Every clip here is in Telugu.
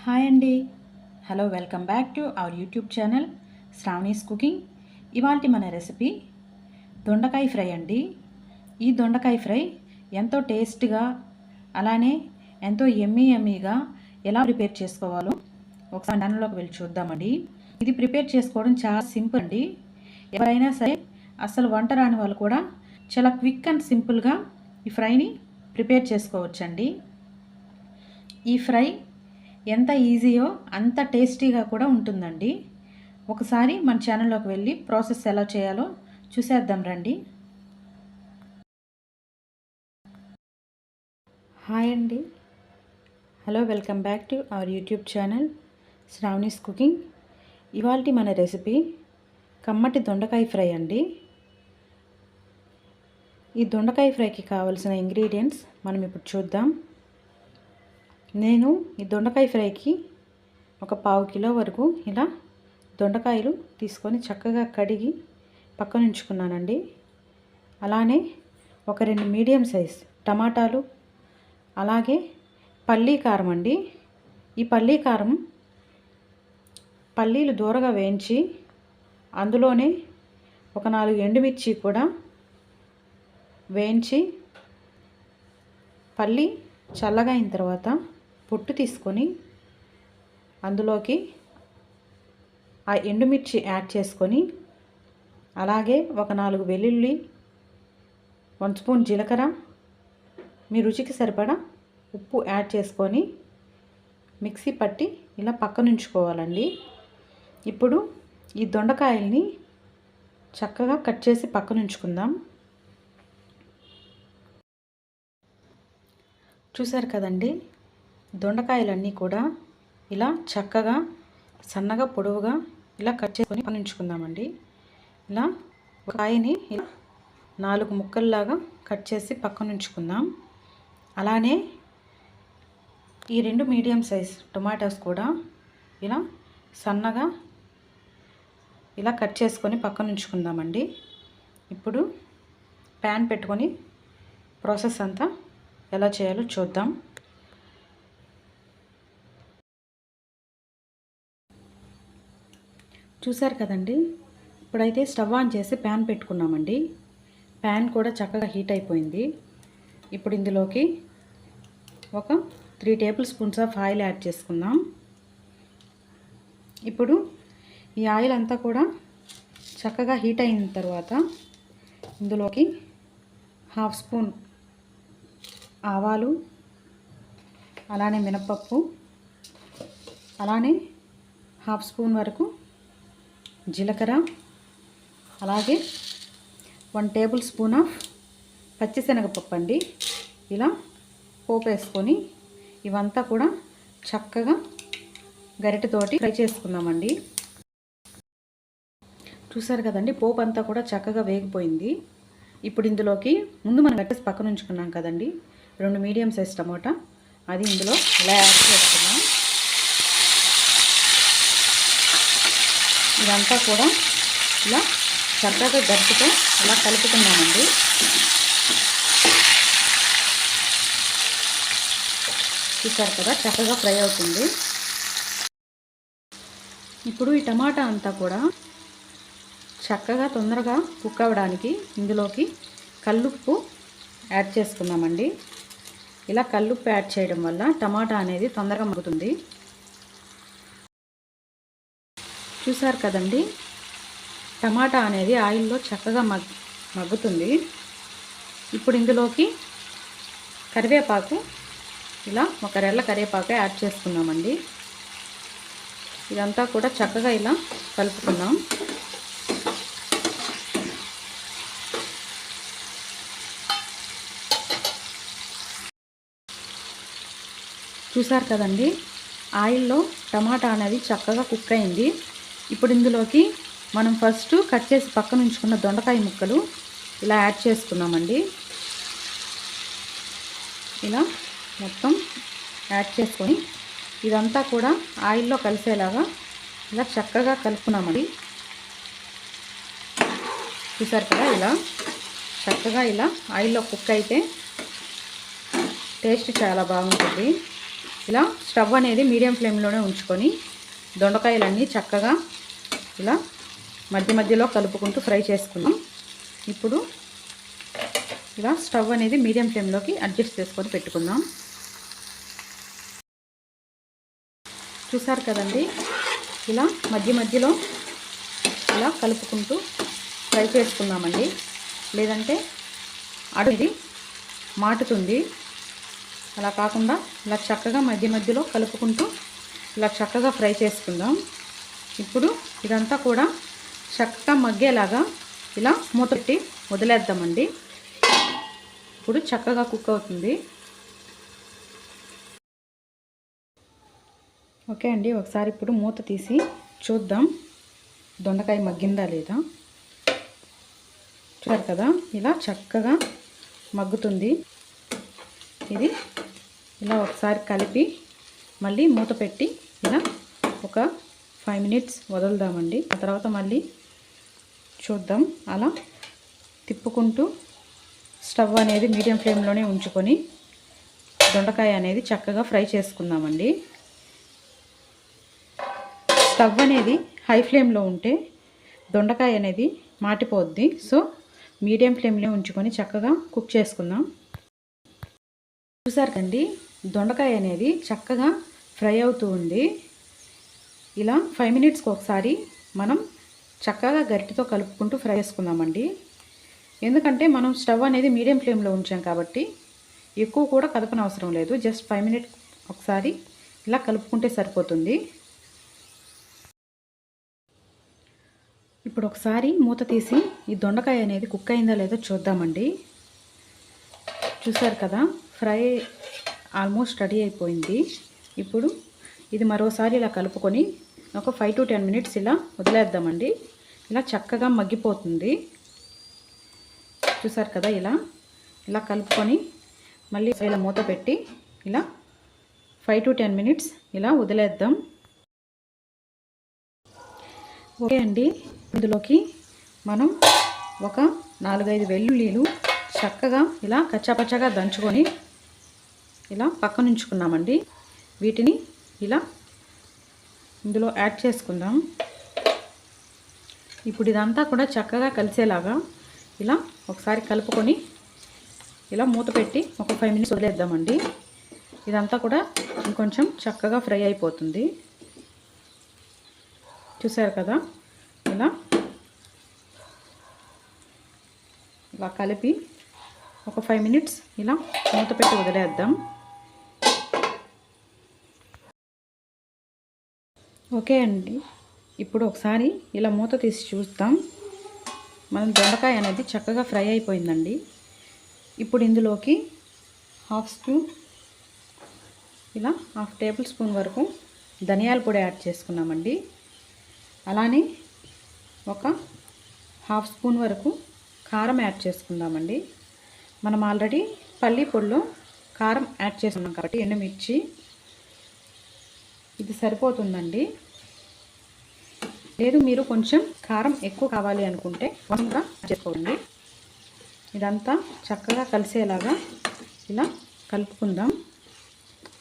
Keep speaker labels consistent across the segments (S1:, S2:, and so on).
S1: హాయ్ అండి. Hello, welcome back to our YouTube channel Sravani's cooking. ఇవాల్టి మన రెసిపీ దొండకాయ ఫ్రై అండి. ఈ దొండకాయ ఫ్రై ఎంతో టేస్ట్గా, అలానే ఎంతో యమ్మీగా ఎలా ప్రిపేర్ చేసుకోవాలో ఒకసారి ఛానల్లోకి వెళ్ళి చూద్దామండి. ఇది ప్రిపేర్ చేసుకోవడం చాలా సింపుల్ అండి. ఎవరైనా సరే అసలు వంట రాని వాళ్ళు కూడా చాలా క్విక్ అండ్ సింపుల్గా ఈ ఫ్రైని ప్రిపేర్ చేసుకోవచ్చండి. ఈ ఫ్రై ఎంత ఈజీయో అంత టేస్టీగా కూడా ఉంటుందండి. ఒకసారి మన ఛానల్లోకి వెళ్ళి ప్రాసెస్ ఎలా చేయాలో చూసేద్దాం రండి. హాయ్ అండి. Hello, welcome back to our YouTube channel Sravani's cooking. ఇవాల్టి మన రెసిపీ కమ్మటి దొండకాయ ఫ్రై అండి. ఈ దొండకాయ ఫ్రైకి కావలసిన ఇంగ్రీడియంట్స్ మనం ఇప్పుడు చూద్దాం. నేను ఈ దొండకాయ ఫ్రైకి ఒక 1/2 కిలో వరకు ఇలా దొండకాయలు తీసుకొని చక్కగా కడిగి పక్కన ఉంచుకున్నానండి. అలానే ఒక 2 మీడియం సైజ్ టమాటాలు, అలాగే పల్లీ కారం అండి. ఈ పల్లీ కారం పల్లీలు దూరగా వేయించి అందులోనే ఒక 4 ఎండుమిర్చి కూడా వేయించి పల్లి చల్లగా అయిన తర్వాత పొట్టు తీసుకొని అందులోకి ఆ ఎండుమిర్చి యాడ్ చేసుకొని, అలాగే ఒక 4 వెల్లుల్లి, 1 స్పూన్ జీలకర్ర, మీ రుచికి సరిపడా ఉప్పు యాడ్ చేసుకొని మిక్సీ పట్టి ఇలా పక్కన ఉంచుకోవాలండి. ఇప్పుడు ఈ దొండకాయల్ని చక్కగా కట్ చేసి పక్కన ఉంచుకుందాం. చూసారు కదండి, దొండకాయలన్నీ కూడా ఇలా చక్కగా సన్నగా పొడవుగా ఇలా కట్ చేసుకొని పక్కన ఉంచుకుందామండి. ఇలా ఒక కాయని ఇలా 4 ముక్కల్లాగా కట్ చేసి పక్కన ఉంచుకుందాం. అలానే ఈ 2 మీడియం సైజ్ టొమాటోస్ కూడా ఇలా సన్నగా ఇలా కట్ చేసుకొని పక్కన ఉంచుకుందామండి. ఇప్పుడు ప్యాన్ పెట్టుకొని ప్రాసెస్ అంతా ఎలా చేయాలో చూద్దాం. చూసారు కదండి, ఇప్పుడైతే స్టవ్ ఆన్ చేసి ప్యాన్ పెట్టుకున్నామండి. ప్యాన్ కూడా చక్కగా హీట్ అయిపోయింది. ఇప్పుడు ఇందులోకి ఒక 3 table spoons of oil add చేసుకుందాం. ఇప్పుడు ఈ ఆయిల్ అంతా కూడా చక్కగా హీట్ అయిన తర్వాత ఇందులోకి 1/2 స్పూన్ ఆవాలు, అలానే మినపప్పు, అలానే 1/2 స్పూన్ వరకు జీలకర్ర, అలాగే 1 టేబుల్ స్పూన్ ఆఫ్ పచ్చిశనగపప్పు అండి. ఇలా పోపు వేసుకొని ఇవంతా కూడా చక్కగా గరిటెతోటి ఫ్రై చేసుకుందామండి. చూసారు కదండి, పోపు అంతా కూడా చక్కగా వేగిపోయింది. ఇప్పుడు ఇందులోకి ముందు మనం కట్టేసి పక్కన ఉంచుకున్నాం కదండి 2 మీడియం సైజ్ టమోటా, అది ఇందులో ఇలా యాడ్ చేసుకున్నాం. ఇదంతా కూడా ఇలా చక్కగా గరిటెతో ఇలా కలుపుతున్నామండి. చూసారు కదా, చక్కగా ఫ్రై అవుతుంది. ఇప్పుడు ఈ టమాటా అంతా కూడా చక్కగా తొందరగా కుక్ అవ్వడానికి ఇందులోకి కల్లుప్పు యాడ్ చేసుకున్నామండి. ఇలా కల్లుప్పు యాడ్ చేయడం వల్ల టమాటా అనేది తొందరగా మగ్గుతుంది. చూసారు కదండి, టమాటా అనేది ఆయిల్లో చక్కగా మగ్గుతుంది. ఇప్పుడు ఇందులోకి కరివేపాకు, ఇలా ఒక రెల్ల కరివేపాకు యాడ్ చేసుకున్నామండి. ఇదంతా కూడా చక్కగా ఇలా కలుపుకున్నాం. చూసారు కదండి, ఆయిల్లో టమాటా అనేది చక్కగా కుక్ అయింది. ఇప్పుడు ఇందులోకి మనం ఫస్ట్ కట్ చేసి పక్కన ఉంచుకున్న దొండకాయ ముక్కలు ఇలా యాడ్ చేసుకున్నామండి. ఇలా మొత్తం యాడ్ చేసుకొని ఇదంతా కూడా ఆయిల్లో కలిసేలాగా ఇలా చక్కగా కలుపుకున్నామండి. చూసారు కదా, ఇలా చక్కగా ఇలా ఆయిల్లో కుక్ అయితే టేస్ట్ చాలా బాగుంటుంది. ఇలా స్టవ్ అనేది మీడియం ఫ్లేమ్లోనే ఉంచుకొని దొండకాయలన్నీ చక్కగా ఇలా మధ్య మధ్యలో కలుపుకుంటూ ఫ్రై చేసుకున్నాం. ఇప్పుడు ఇలా స్టవ్ అనేది మీడియం ఫ్లేమ్లోకి అడ్జస్ట్ చేసుకొని పెట్టుకుందాం. చూసారు కదండి, ఇలా మధ్య మధ్యలో ఇలా కలుపుకుంటూ ఫ్రై చేసుకుందామండి. లేదంటే అడుగు మాటుతుంది. అలా కాకుండా ఇలా చక్కగా మధ్య మధ్యలో కలుపుకుంటూ ఇలా చక్కగా ఫ్రై చేసుకుందాం. ఇప్పుడు ఇదంతా కూడా చక్కగా మగ్గేలాగా ఇలా మూత పెట్టి వదిలేద్దామండి. ఇప్పుడు చక్కగా కుక్ అవుతుంది. ఓకే అండి, ఒకసారి ఇప్పుడు మూత తీసి చూద్దాం దొండకాయ మగ్గిందా లేదా. చూడాలి కదా, ఇలా చక్కగా మగ్గుతుంది. ఇది ఇలా ఒకసారి కలిపి మళ్ళీ మూత పెట్టి ఇలా ఒక 5 మినిట్స్ వదులుదామండి. ఆ తర్వాత మళ్ళీ చూద్దాం. అలా తిప్పుకుంటూ స్టవ్ అనేది మీడియం ఫ్లేమ్లోనే ఉంచుకొని దొండకాయ అనేది చక్కగా ఫ్రై చేసుకుందామండి. స్టవ్ అనేది హై ఫ్లేమ్లో ఉంటే దొండకాయ అనేది మాటిపోద్ది. సో మీడియం ఫ్లేమ్లో ఉంచుకొని చక్కగా కుక్ చేసుకుందాం. చూసారు కండి, దొండకాయ అనేది చక్కగా ఫ్రై అవుతూ ఉంది. ఇలా 5 మినిట్స్కి ఒకసారి మనం చక్కగా గరిటెతో కలుపుకుంటూ ఫ్రై చేసుకుందామండి. ఎందుకంటే మనం స్టవ్ అనేది మీడియం ఫ్లేమ్లో ఉంచాం కాబట్టి ఎక్కువ కూడా కదపనవసరం లేదు. జస్ట్ 5 మినిట్స్ ఒకసారి ఇలా కలుపుకుంటే సరిపోతుంది. ఇప్పుడు ఒకసారి మూత తీసి ఈ దొండకాయ అనేది కుక్ అయిందా లేదో చూద్దామండి. చూసారు కదా, ఫ్రై ఆల్మోస్ట్ రెడీ అయిపోయింది. ఇప్పుడు ఇది మరోసారి ఇలా కలుపుకొని ఒక 5 to 10 మినిట్స్ ఇలా వదిలేద్దామండి. ఇలా చక్కగా మగ్గిపోతుంది. చూసారు కదా, ఇలా కలుపుకొని మళ్ళీ ఇలా మూత పెట్టి ఇలా 5 to 10 మినిట్స్ ఇలా వదిలేద్దాం. ఓకే అండి, ఇందులోకి మనం ఒక 4-5 వెల్లుల్లిలు చక్కగా ఇలా కచ్చాపచ్చాగా దంచుకొని ఇలా పక్కన ఉంచుకున్నామండి. వీటిని ఇలా ఇందులో యాడ్ చేసుకుందాం. ఇప్పుడు ఇదంతా కూడా చక్కగా కలిసేలాగా ఇలా ఒకసారి కలుపుకొని ఇలా మూత పెట్టి ఒక 5 మినిట్స్ వదిలేద్దామండి. ఇదంతా కూడా ఇంకొంచెం చక్కగా ఫ్రై అయిపోతుంది. చూసారు కదా, ఇలా కలిపి ఒక 5 మినిట్స్ ఇలా మూత పెట్టి వదిలేద్దాం. ఓకే అండి, ఇప్పుడు ఒకసారి ఇలా మూత తీసి చూస్తాం. మనం దొండకాయ అనేది చక్కగా ఫ్రై అయిపోయిందండి. ఇప్పుడు ఇందులోకి హాఫ్ టేబుల్ స్పూన్ వరకు ధనియాల పొడి యాడ్ చేసుకున్నామండి. అలానే ఒక హాఫ్ స్పూన్ వరకు కారం యాడ్ చేసుకుందామండి. మనం ఆల్రెడీ పల్లి పొడిలో కారం యాడ్ చేసుకున్నాం కాబట్టి ఎండుమిర్చి ఇది సరిపోతుందండి. లేదు మీరు కొంచెం కారం ఎక్కువ కావాలి అనుకుంటే కొంచెంగా చేసుకోండి. ఇదంతా చక్కగా కలిసేలాగా ఇలా కలుపుకుందాం.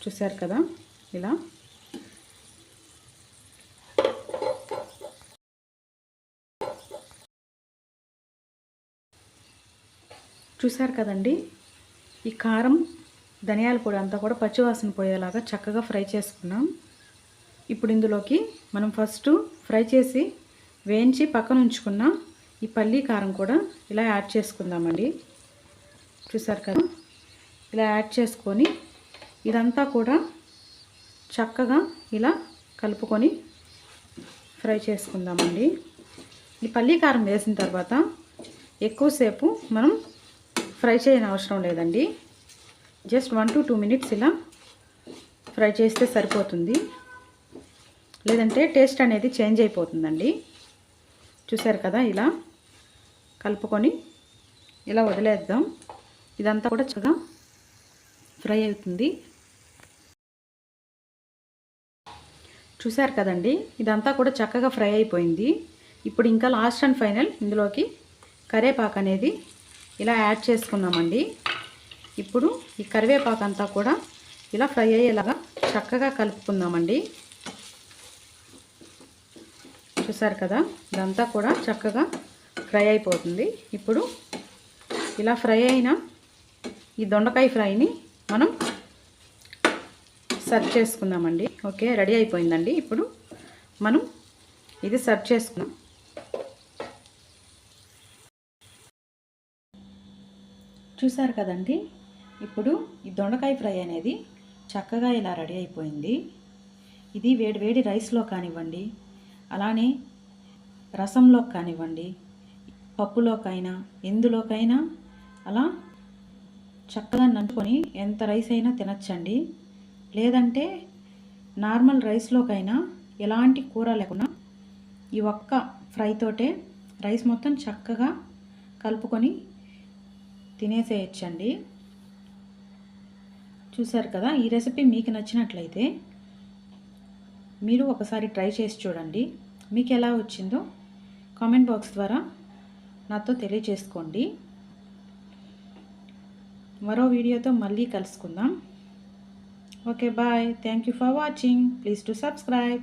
S1: చూసారు కదా, ఇలా చూసారు కదండి, ఈ కారం ధనియాల పొడి అంతా కూడా పచ్చివాసన పోయేలాగా చక్కగా ఫ్రై చేసుకున్నాం. ఇప్పుడు ఇందులోకి మనం ఫస్ట్ ఫ్రై చేసి వేయించి పక్కన ఉంచుకున్న ఈ పల్లి కారం కూడా ఇలా యాడ్ చేసుకుందామండి. చూసారు కదా, ఇలా యాడ్ చేసుకొని ఇదంతా కూడా చక్కగా ఇలా కలుపుకొని ఫ్రై చేసుకుందామండి. ఈ పల్లి కారం వేసిన తర్వాత ఎక్కువసేపు మనం ఫ్రై చేయని అవసరం లేదండి. జస్ట్ 1 to 2 మినిట్స్ ఇలా ఫ్రై చేస్తే సరిపోతుంది. లేదంటే టేస్ట్ అనేది చేంజ్ అయిపోతుందండి. చూసారు కదా, ఇలా కలుపుకొని ఇలా వదిలేద్దాం. ఇదంతా కూడా చక్కగా ఫ్రై అవుతుంది. చూసారు కదండి, ఇదంతా కూడా చక్కగా ఫ్రై అయిపోయింది. ఇప్పుడు ఇంకా లాస్ట్ అండ్ ఫైనల్ ఇందులోకి కరివేపాకు అనేది ఇలా యాడ్ చేసుకున్నామండి. ఇప్పుడు ఈ కరివేపాకు అంతా కూడా ఇలా ఫ్రై అయ్యేలాగా చక్కగా కలుపుకుందామండి. చూసారు కదా, ఇదంతా కూడా చక్కగా ఫ్రై అయిపోతుంది. ఇప్పుడు ఇలా ఫ్రై అయిన ఈ దొండకాయ ఫ్రైని మనం సర్వ్ చేసుకుందామండి. ఓకే, రెడీ అయిపోయిందండి. ఇప్పుడు మనం ఇది సర్వ్ చేసుకుందాం. చూసారు కదండి, ఇప్పుడు ఈ దొండకాయ ఫ్రై అనేది చక్కగా ఇలా రెడీ అయిపోయింది. ఇది వేడి వేడి రైస్లో కానివ్వండి, అలానే రసంలో కానివ్వండి, పప్పులోకైనా ఎందులోకైనా అలా చక్కగా నంచుకొని ఎంత రైస్ అయినా తినచ్చండి. లేదంటే నార్మల్ రైస్లోకైనా ఎలాంటి కూర లేకుండా ఈ ఒక్క ఫ్రై తోటే రైస్ మొత్తం చక్కగా కలుపుకొని తినేసేయచ్చండి. చూసారు కదా, ఈ రెసిపీ మీకు నచ్చినట్లయితే మీరు ఒకసారి ట్రై చేసి చూడండి. మీకు ఎలా వచ్చిందో కామెంట్ బాక్స్ ద్వారా నాతో తెలియజేసుకోండి. మరో వీడియోతో మళ్ళీ కలుసుకుందాం. Okay, bye. Thank you for watching. Please to subscribe.